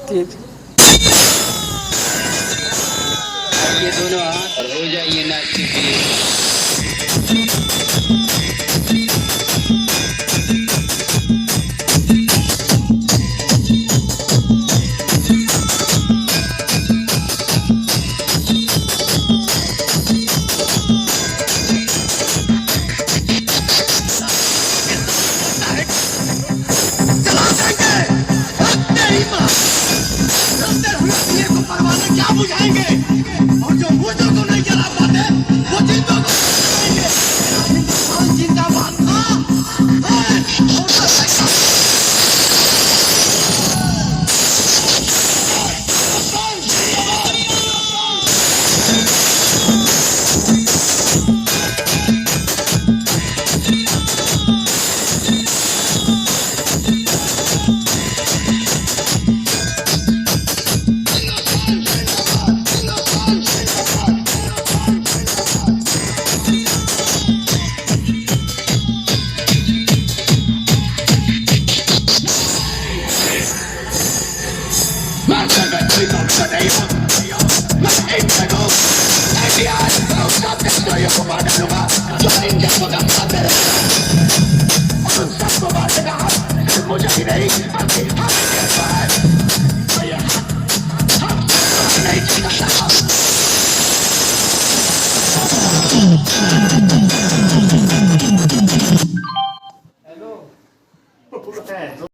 ठीक। ये दोनों हाथ हो जाइए नाच के लिए। क्या बुझाएंगे और जो मुझे को नहीं जला पाते वो जिंदों को हिंदुस्तान जिंदाबाद नहीं